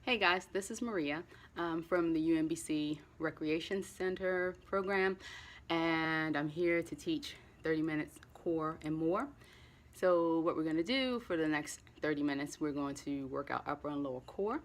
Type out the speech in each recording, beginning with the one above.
Hey guys, this is Maria from the UMBC Recreation Center program, and I'm here to teach 30 minutes core and more. So what we're going to do for the next 30 minutes, we're going to work out upper and lower core.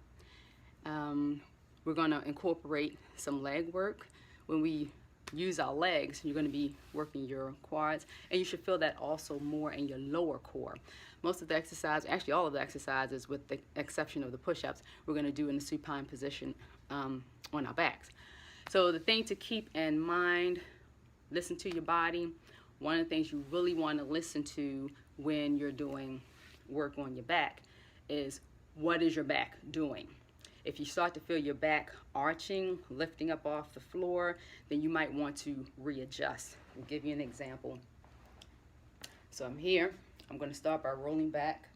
We're going to incorporate some leg work. When we use our legs, you're going to be working your quads, and you should feel that also more in your lower core. Most of the exercise, actually all of the exercises with the exception of the push-ups, we're going to do in the supine position on our backs. So the thing to keep in mind, listen to your body. One of the things you really want to listen to when you're doing work on your back is, what is your back doing? If you start to feel your back arching, lifting up off the floor, then you might want to readjust. I'll give you an example. So I'm here. I'm going to start by rolling back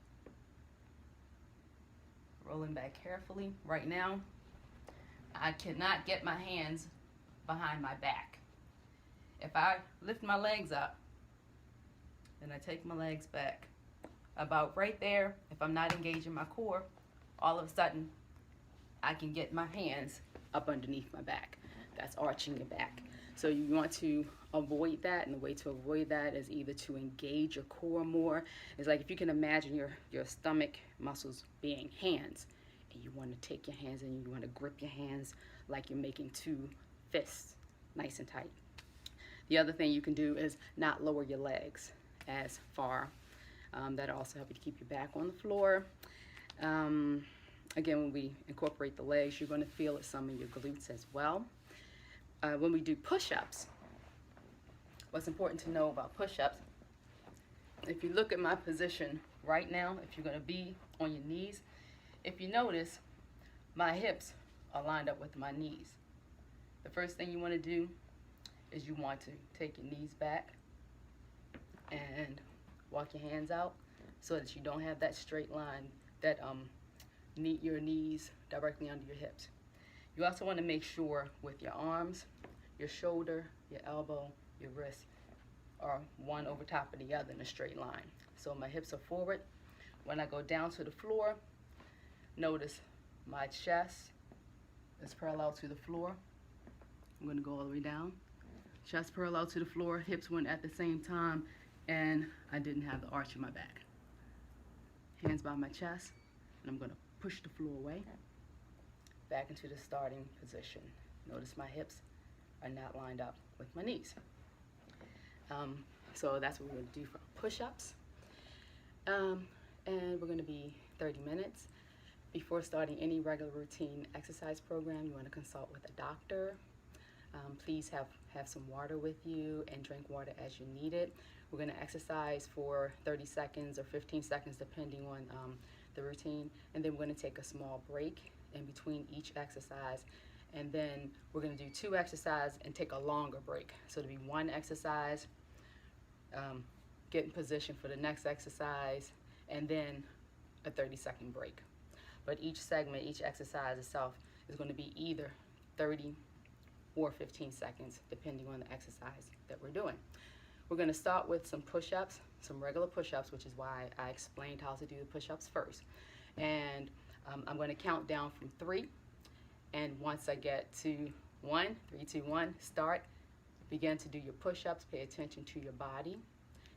carefully. Right now, I cannot get my hands behind my back. If I lift my legs up and I take my legs back, about right there, if I'm not engaging my core, all of a sudden, I can get my hands up underneath my back. That's arching your back. So you want to avoid that, and the way to avoid that is either to engage your core more. It's like if you can imagine your stomach muscles being hands, and you want to take your hands and you want to grip your hands like you're making two fists, nice and tight. The other thing you can do is not lower your legs as far. That'll also help you to keep your back on the floor. Again, when we incorporate the legs, you're going to feel it some in your glutes as well. When we do push-ups, what's important to know about push-ups, if you look at my position right now, if you're going to be on your knees, if you notice, my hips are lined up with my knees. The first thing you want to do is you want to take your knees back and walk your hands out so that you don't have that straight line, that your knees directly under your hips. You also want to make sure with your arms, your shoulder, your elbow, your wrist are one over top of the other in a straight line. So my hips are forward. When I go down to the floor, notice my chest is parallel to the floor. I'm going to go all the way down. Chest parallel to the floor, hips went at the same time, and I didn't have the arch in my back. Hands by my chest, and I'm going to push the floor away, back into the starting position. Notice my hips are not lined up with my knees. So that's what we're going to do for push-ups. And we're going to be 30 minutes. Before starting any regular routine exercise program, you want to consult with a doctor. Please have some water with you and drink water as you need it. We're going to exercise for 30 seconds or 15 seconds depending on the routine, and then we're going to take a small break in between each exercise, and then we're going to do 2 exercises and take a longer break. So it'll be 1 exercise, get in position for the next exercise, and then a 30-second break. But each segment, each exercise itself is going to be either 30 or 15 seconds depending on the exercise that we're doing. We're going to start with some push-ups, some regular push-ups, which is why I explained how to do the push-ups first. And I'm going to count down from 3. And once I get to 1, 3, 2, 1, start. Begin to do your push-ups. Pay attention to your body.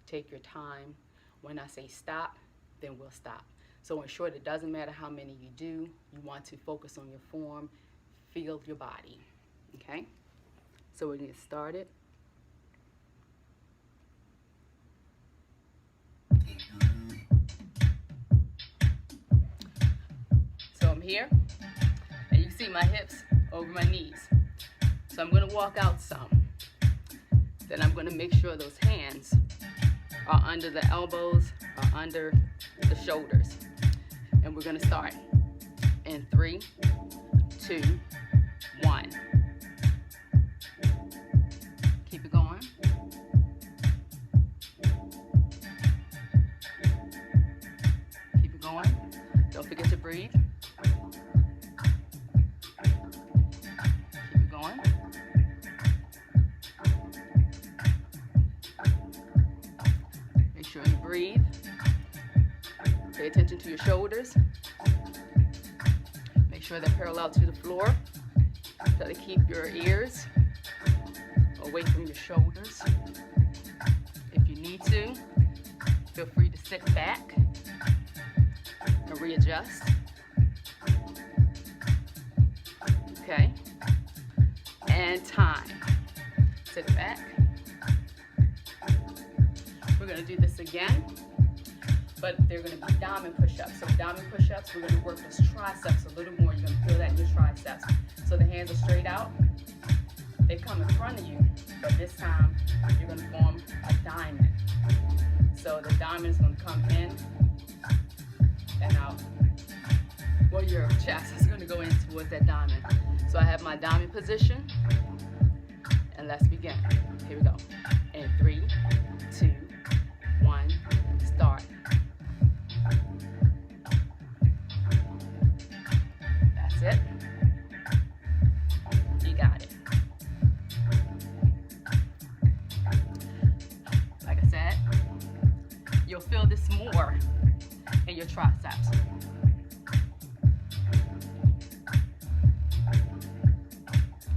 Take your time. When I say stop, then we'll stop. So in short, it doesn't matter how many you do. You want to focus on your form. Feel your body. Okay? So we're going to get started. So I'm here, and you see my hips over my knees. So I'm going to walk out some. Then I'm going to make sure those hands are under the elbows, or under the shoulders. And we're going to start in 3, 2, 1. Keep it going. Keep it going. Don't forget to breathe. Keep it going. Make sure you breathe. Pay attention to your shoulders. Make sure they're parallel to the floor. Try to keep your ears away from your shoulders. If you need to, feel free to sit back and readjust. Okay, and time. Sit back. We're going to do this again, but they're going to be diamond push-ups. So diamond push-ups, we're going to work those triceps a little more. You're going to feel that in your triceps. So the hands are straight out. They come in front of you, but this time you're going to form a diamond. So the diamond is going to come in and out. Well, your chest is going to go in towards that diamond. So I have my diamond position, and let's begin. Here we go. In 3, 2, 1, start. That's it. You got it. Like I said, you'll feel this more in your triceps.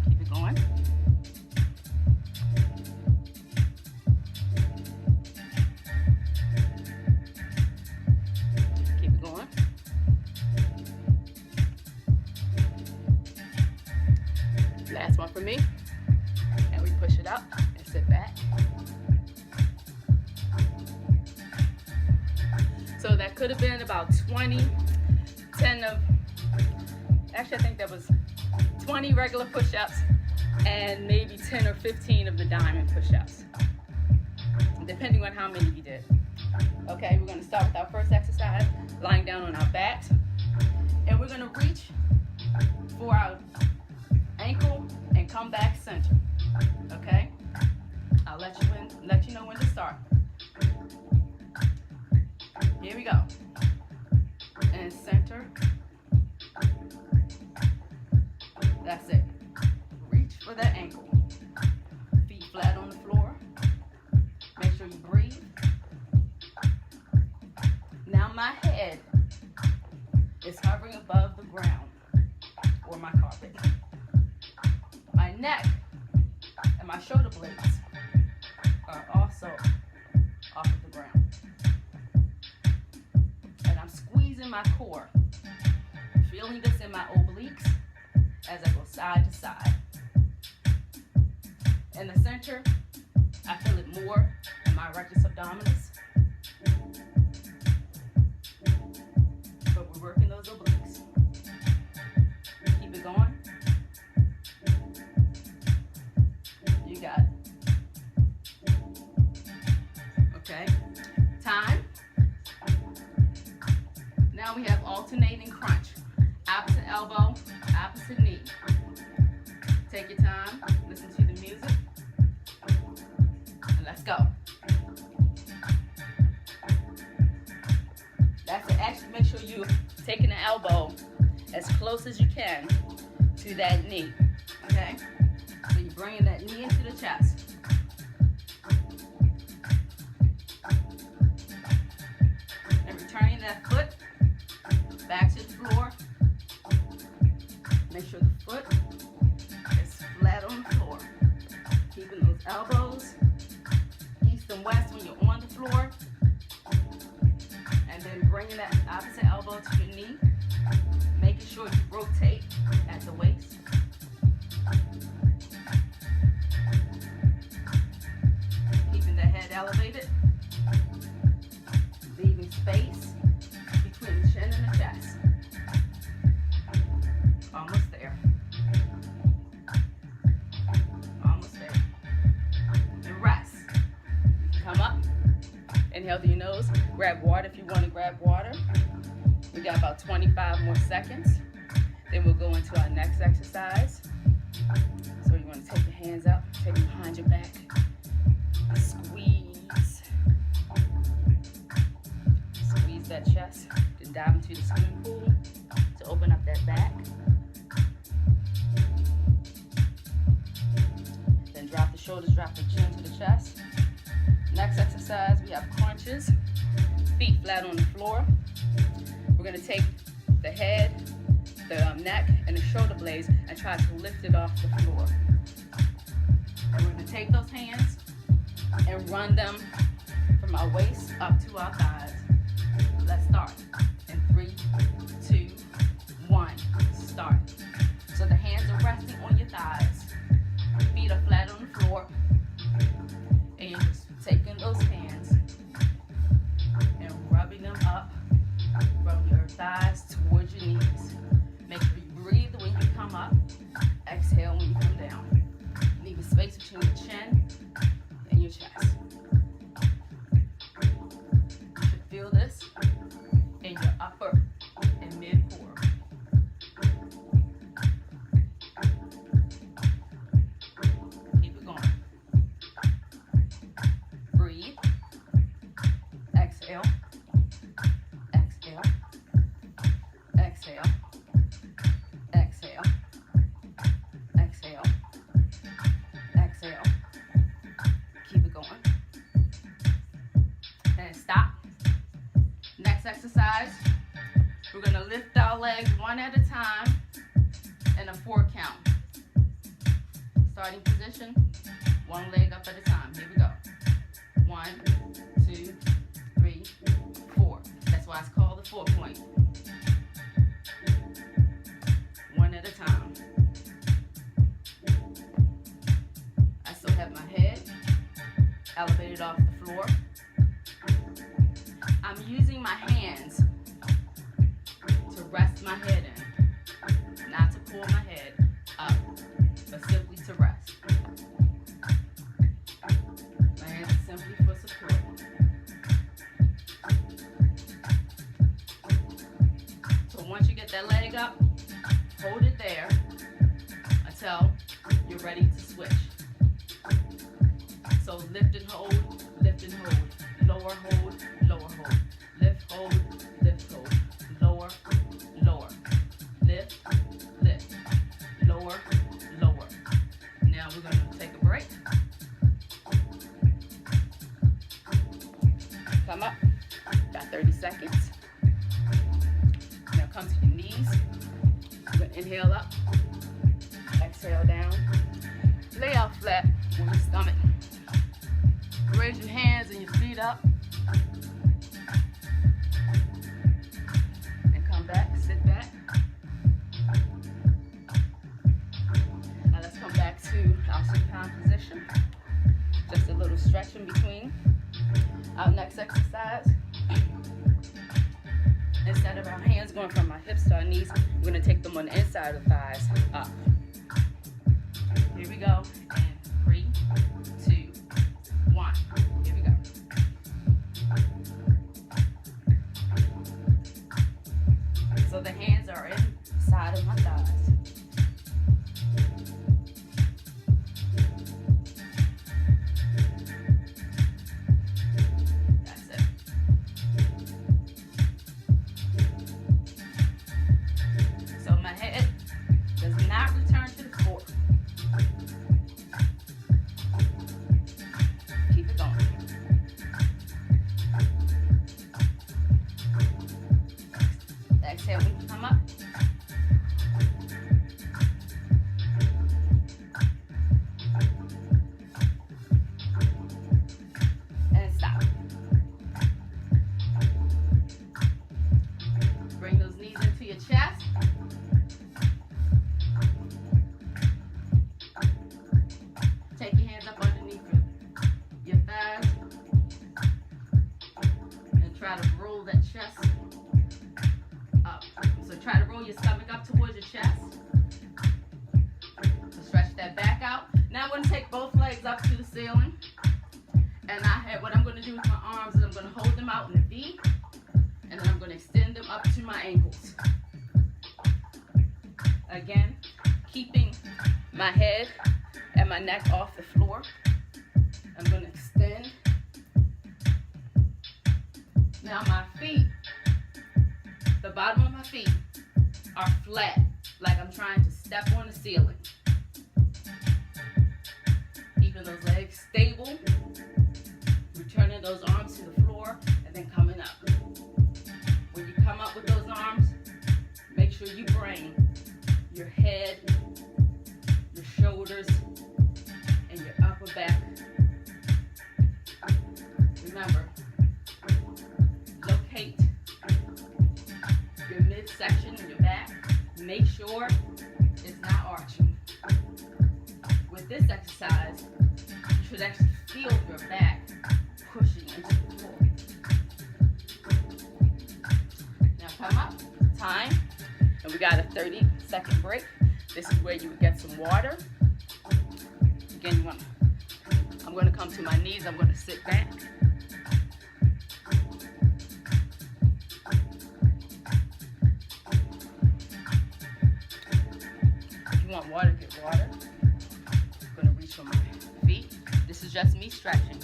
Keep it going. Keep it going. Last one for me. And we push it up and sit back. So that could have been about 20, 10 of, actually I think that was 20 regular push-ups and maybe 10 or 15 of the diamond push-ups, depending on how many you did. Okay, we're gonna start with our first exercise, lying down on our backs. And we're gonna reach for our ankle and come back center, okay? I'll let you know when to start. Here we go. And center. That's it. Reach for that ankle. Feet flat on the floor. Make sure you breathe. Now my head is hovering above the ground or my carpet. My neck and my shoulder blades are also off of the ground. And I'm squeezing my core, feeling this in my obliques as I go side to side. In the center, I feel it more in my rectus abdominis. But we're working those obliques. Keep it going. You got it. Okay, time. Now we have alternating crunch. Opposite elbow, opposite knee. Take your time, listen to the music, and let's go. That's it. Actually, make sure you're taking the elbow as close as you can to that knee, okay? So you're bringing that knee into the chest. And returning that foot back to the floor. Make sure the foot is flat on the floor. Keeping those elbows east and west when you're on the floor. And then bringing that opposite elbow to your knee. Making sure you rotate at the waist. Keeping the head elevated. Leaving space between the chin and the chest. Almost there. Almost there. And rest. Come up. Inhale through your nose. Grab water if you want to grab water. We got about 25 more seconds. Then we'll go into our next exercise. So you want to take your hands out, take them behind your back. Squeeze. Squeeze that chest. Then dive into the swimming pool to open up that back. Then drop the shoulders, drop the chin to the chest. Next exercise, we have crunches. Feet flat on the floor. We're going to take the head, the neck and the shoulder blades and try to lift it off the floor. And we're going to take those hands and run them from our waist up to our thighs. Let's start. In 3, 2, 1, start. So the hands are resting on your thighs. Feet are flat on the floor. And you're just taking those hands and rubbing them up from your thighs towards your knees. Make sure you breathe when you come up. Exhale when you come down. Leave a space between your chin and your chest. You should feel this in your upper and mid core. Keep it going. Breathe. Exhale. Exhale. Exhale. Exhale. Exhale. Exhale. Keep it going. And stop. Next exercise, we're going to lift our legs one at a time in a 4 count. Starting position, one leg up at a time. Here we go. 1, 2, 3, 4. That's why it's called the 4-point. One at a time. I still have my head elevated off the floor. I'm using my hands to rest my head in, not to pull my head up, but simply to rest. My hands are simply for support. So once you get that leg up, hold it there until you're ready to switch. So lift and hold, lower hold, lower hold, lift, hold, lower, lower, lift, lift, lower, lower. Now we're going to take a break. Come up, got 30 seconds. Now come to your knees. You're going to inhale up, exhale down, lay out flat on your stomach. Raise your hands and your feet up. And come back, sit back. Now let's come back to our supine position. Just a little stretch in between. Our next exercise. Instead of our hands going from our hips to our knees, we're going to take them on the inside of the thighs up. Here we go. And 3, 2, 1. Here we go. So the hands are inside of my thighs. That's it. So my head does not return to the floor. Keep it going. Exhale when you come up. And stop. Bring those knees into your chest. Take your hands up underneath your thighs. And try to roll that chest up. So try to roll your stomach up towards your chest. So stretch that back out. Now I'm going to take both legs up to the ceiling. And what I'm going to do with my arms is I'm going to hold them out in a V. And then I'm going to extend them up to my ankles. Again, keeping my head and my neck off the floor. I'm going to extend. Now my feet, the bottom of my feet are flat, like I'm trying to step on the ceiling. Keeping those legs stable, returning those arms to the floor, and then coming up. When you come up with those arms, make sure you bring feel your back pushing into the floor. Now come up, time, and we got a 30-second break. This is where you would get some water. Again, I'm going to come to my knees. I'm going to sit back. If you want water, get water. I'm going to reach for my feet. This is just me stretching.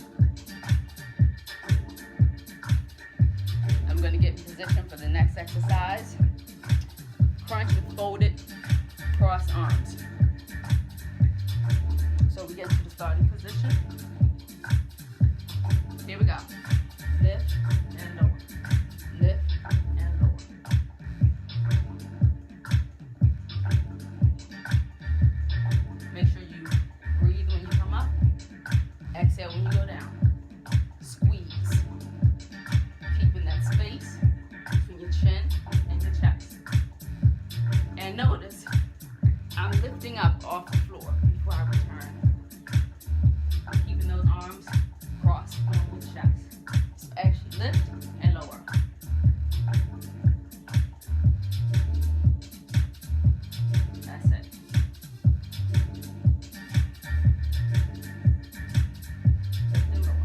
I'm going to get in position for the next exercise. Crunch with folded cross arms. So we get to the starting position. Here we go. Lift and lower. Lift and lower. Make sure you breathe when you come up. Exhale when you go down. Squeeze. Keeping that space between your chin and your chest. And notice, I'm lifting up off the floor before I return. Keeping those arms crossed on your chest. So actually lift and lower. That's it. Lift and lower.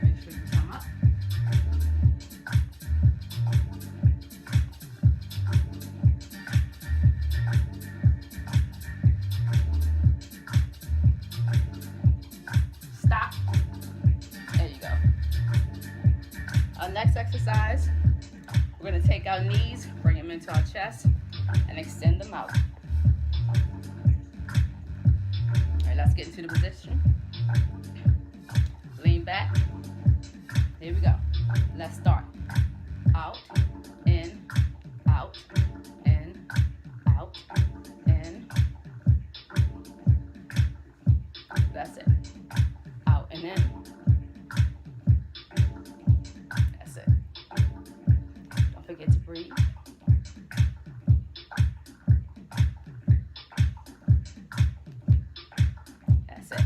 Make sure you come up. Stop. There you go. Our next exercise, we're going to take our knees, bring them into our chest, and extend them out. All right, let's get into the position. Lean back. Here we go. Let's start. Out, in, out, in, out, in. That's it. Out and in. That's it. Don't forget to breathe. That's it.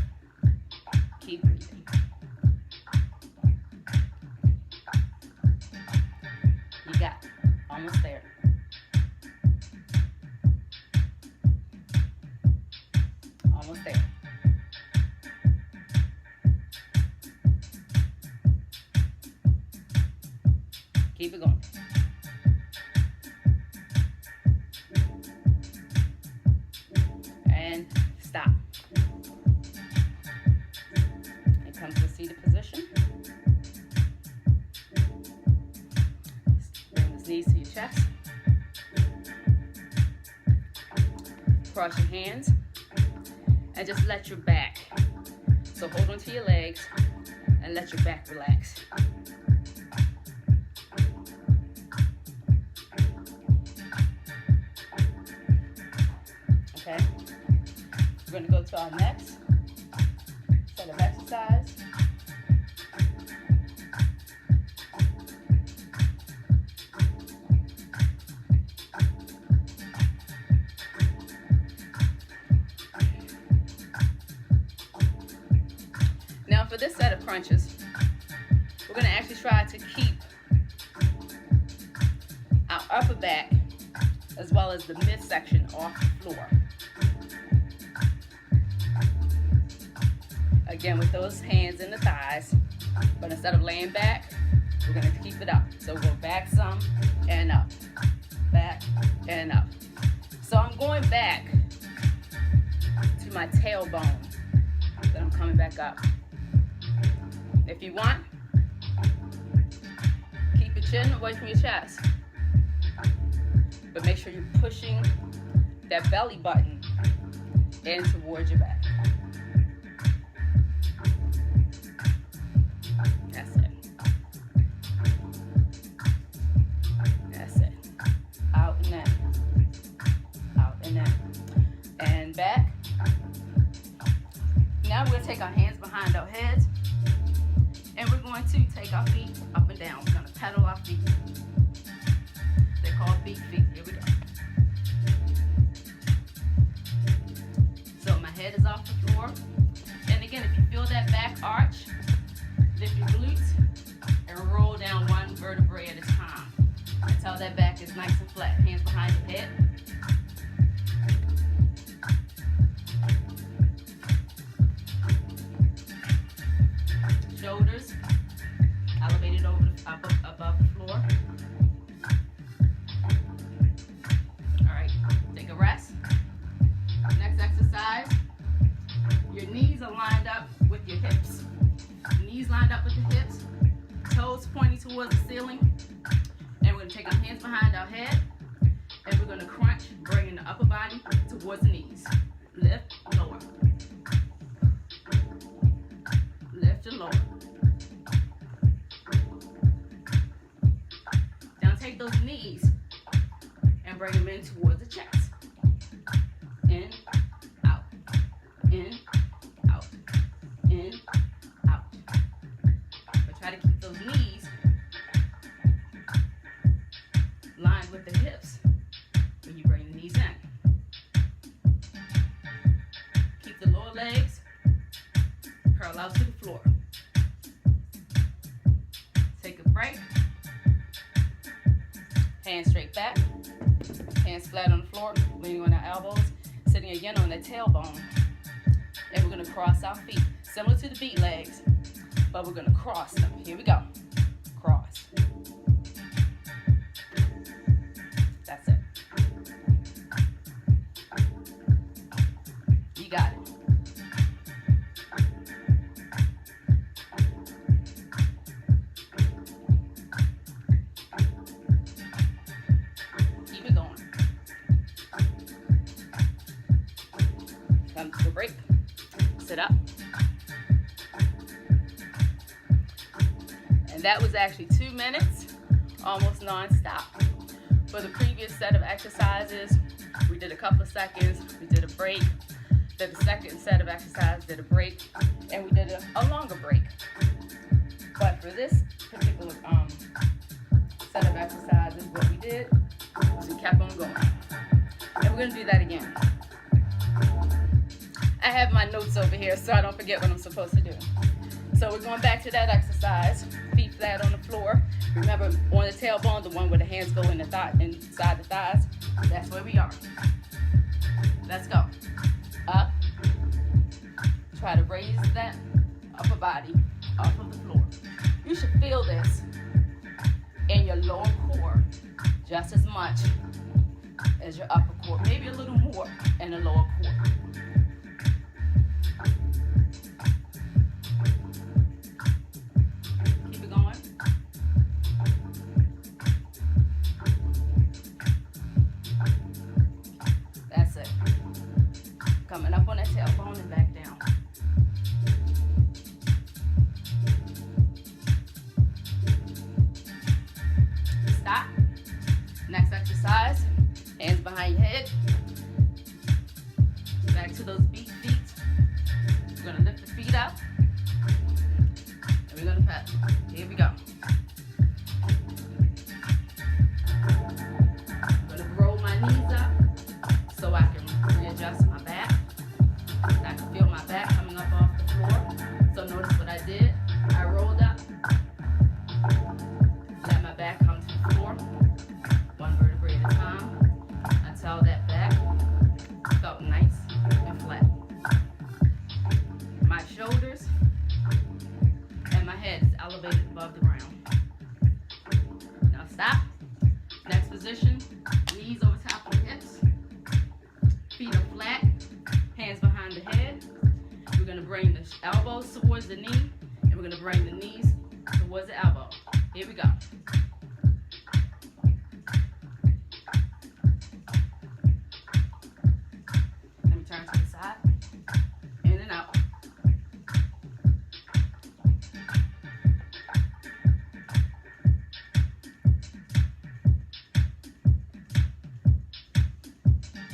Keep breathing. You got it. Almost there. Almost there. Keep it going. And stop. And come to a seated position. Bring the knees to your chest. Cross your hands. And just let your back. So hold on to your legs and let your back relax. Okay, we're going to go to our next set of exercise. Now for this set of crunches, we're going to actually try to keep our upper back as well as the midsection off the floor. Again, with those hands in the thighs, but instead of laying back, we're going to keep it up. So we'll go back some and up, back and up. So I'm going back to my tailbone, then I'm coming back up. If you want, keep your chin away from your chest, but make sure you're pushing that belly button in towards your back. That's it. That's it. Out and in. Out and in. And back. Now we're going to take our hands behind our heads. And we're going to take our feet up and down. We're going to pedal our feet. They're called beat feet. Here we go. Lift your glutes and roll down one vertebrae at a time until that back is nice and flat. Hands behind your head. Shoulders elevated over above the floor. All right, take a rest. Next exercise, your knees are lined up with your hips. Knees lined up with the hips, toes pointing towards the ceiling. And we're going to take our hands behind our head, and we're going to crunch, bringing the upper body towards the knees. Lift, lower. Lift and lower. Now take those knees and bring them in towards the chest. In, out, in, out, in, out. But try to keep those knees lined with the hips when you bring the knees in. Keep the lower legs curl out to the floor. Take a break. Hands straight back. Hands flat on the floor, leaning on our elbows, sitting again on the tailbone. And we're going to cross our feet, similar to the beat legs, but we're going to cross them. Here we go. Cross. That's it. You got it. Keep it going. Come to a break. Sit up. And that was actually 2 minutes, almost non-stop. For the previous set of exercises, we did a couple of seconds, we did a break, did the second set of exercises, did a break, and we did a longer break. But for this particular set of exercises, what we did was we kept on going. And we're going to do that again. I have my notes over here so I don't forget what I'm supposed to do. So we're going back to that exercise, feet flat on the floor. Remember, on the tailbone, the one where the hands go in the inside the thighs, that's where we are. Let's go. Up. Try to raise that upper body off of the floor. You should feel this in your lower core just as much as your upper core, maybe a little more in the lower core. Coming up on that tailbone and back down. Stop. Next exercise, hands behind your head. Back to those beat feet. We're going to lift the feet up. And we're going to pedal. Here we go. I'm going to roll my knees up so I can readjust my back. I can feel my back coming up off the floor. So notice what I did. I rolled up. Let my back come to the floor. One vertebrae at a time. Until that back felt nice and flat. My shoulders and my head is elevated above the ground. Now stop. Next position. Knees over top of the hips. Feet are flat. Hands behind the head. We're going to bring the elbows towards the knee, and we're going to bring the knees towards the elbow. Here we go. Let me turn to the side. In and out.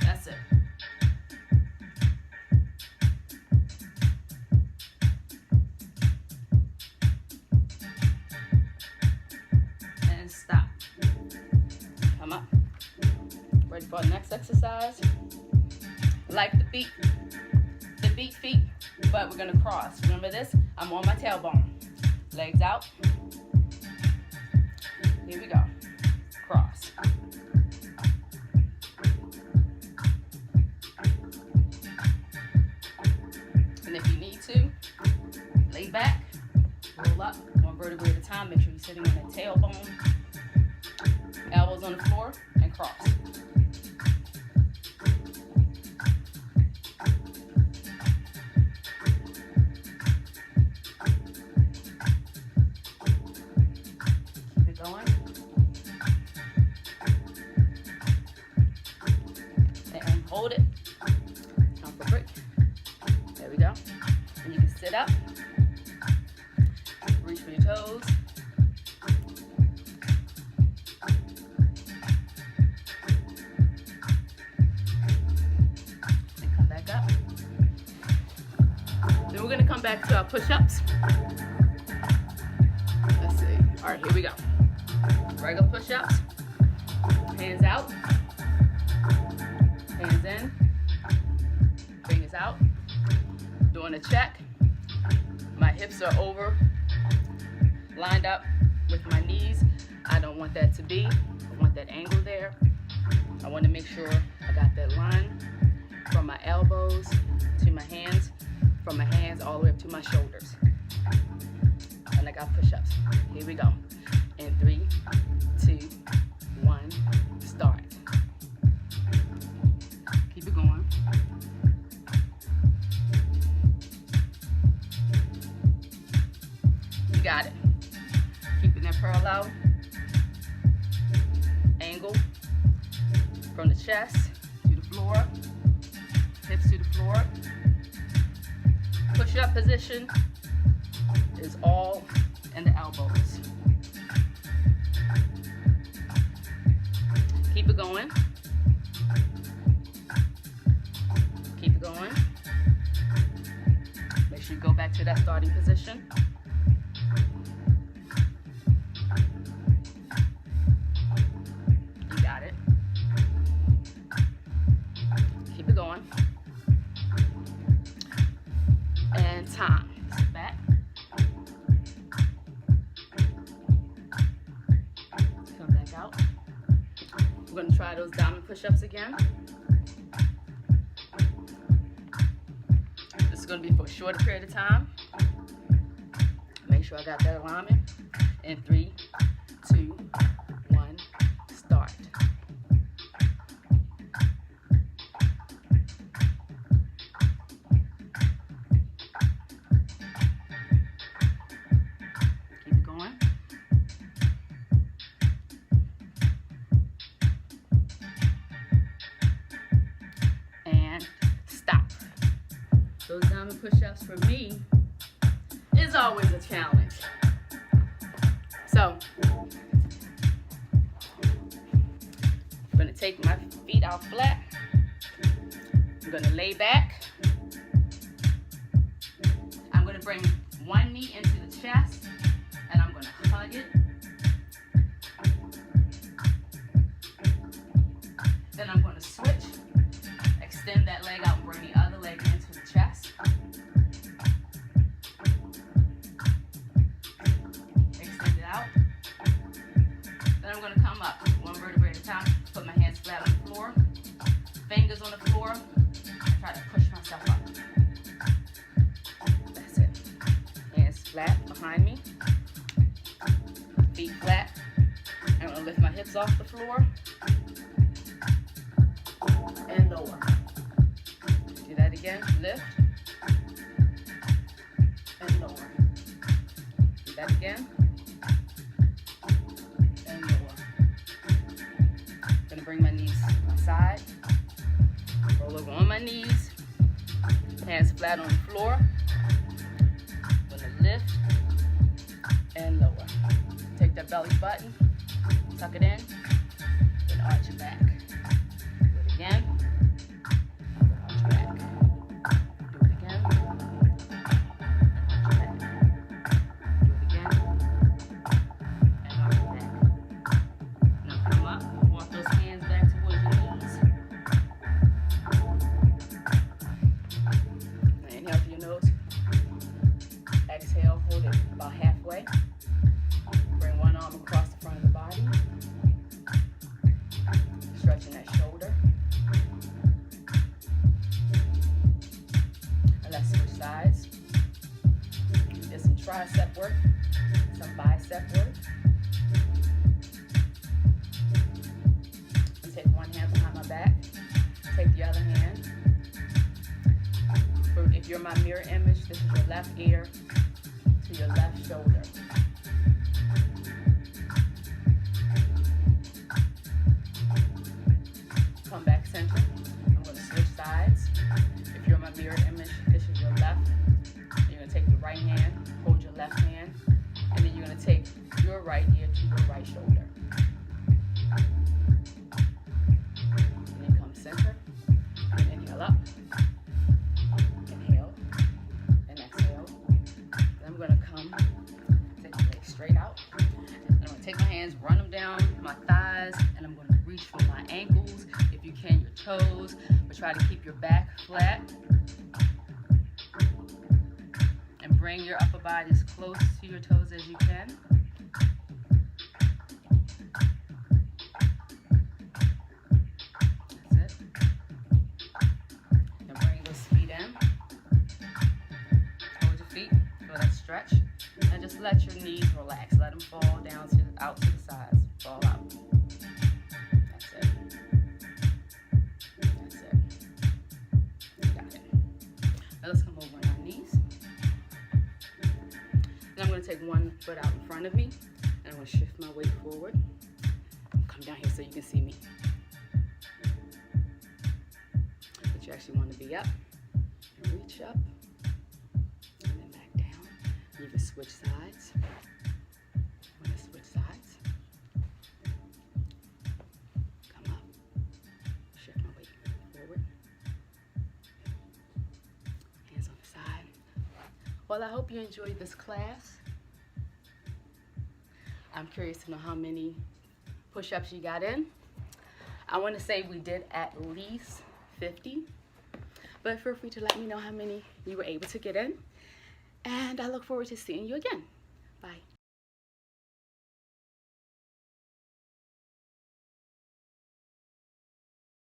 That's it. Stop. Come up. Ready for the next exercise? Like the beat feet, but we're gonna cross. Remember this? I'm on my tailbone. Legs out. Here we go. Cross. And if you need to, lay back, roll up, one vertebrae at a time. Make sure you're sitting on that tailbone. Elbows on the floor, and cross. Keep it going. And hold it. Time for a break. There we go. And you can sit up. Reach for your toes. And come back up. Then we're going to come back to our push-ups. Let's see. All right, here we go. Regular push-ups. Hands out. Hands in. Fingers out. Doing a check. My hips are over, lined up with my knees. I don't want that to be. I want that angle there. I want to make sure I got that line from my elbows to my hands, from my hands all the way up to my shoulders. And I got push-ups. Here we go. In 3, 2, 1, start. Keep it going. You got it. Keeping that parallel angle from the chest to the floor, hips to the floor. Push-up position is all in the elbows. Keep it going. Keep it going. Make sure you go back to that starting position. You got it. Keep it going. And time. Sit back. Come back out. We're going to try those diamond push-ups again. This is going to be for a shorter period of time. Make sure I got that alignment. In 3, 2, 1, start. Keep it going. And stop. Those diamond push-ups for me is always a challenge. So, I'm going to take my feet out flat. I'm going to lay back. I'm going to bring one knee into the chest, and I'm going to hug it. Then I'm going to switch, extend that leg out, and bring the other leg into the chest. Extend it out. Then I'm going to come up, one vertebrae at a time, put my hands flat on the floor, fingers on the floor, try to push myself up. That's it. Hands flat behind me, feet flat. I'm going to lift my hips off the floor and lower. Do that again. Lift and lower. Do that again and lower. I'm going to bring my knees to my side. Roll over on my knees. Hands flat on the floor. I'm going to lift and lower. Take that belly button. Tuck it in. Then arch your back. Do it again. Arch your back. Do it again. Arch your back. Do it again. And arch your back. Now come up. Walk those hands back towards your knees. Now inhale through your nose. Exhale. Hold it about halfway. work, some bicep work. And take one hand behind my back, take the other hand. If you're my mirror image, this is your left ear to your left shoulder. Come back center. I'm going to switch sides. If you're my mirror image, this is your left. You're going to take your right hand, hold your left hand, and then you're going to take your right ear to your right shoulder. And then come center. And inhale up. Inhale. And exhale. Then I'm going to come, take my legs straight out. And I'm going to take my hands, run them down my thighs, and I'm going to reach for my ankles. If you can, your toes, but try to keep your back flat. And bring your upper body as close to your toes as you can. That's it. And bring those feet in. Hold your feet, feel that stretch. And just let your knees relax. Let them fall down out to the sides. Fall out. That's it. That's it. Got it. Now let's come over on our knees. And I'm going to take one foot out in front of me. And I'm going to shift my weight forward. Come down here so you can see me. But you actually want to be up. And reach up. And then back down. You can switch sides. I'm going to switch sides. Come up. Shift my weight forward. Hands on the side. Well, I hope you enjoyed this class. I'm curious to know how many push-ups you got in. I want to say we did at least 50, but feel free to let me know how many you were able to get in. And I look forward to seeing you again.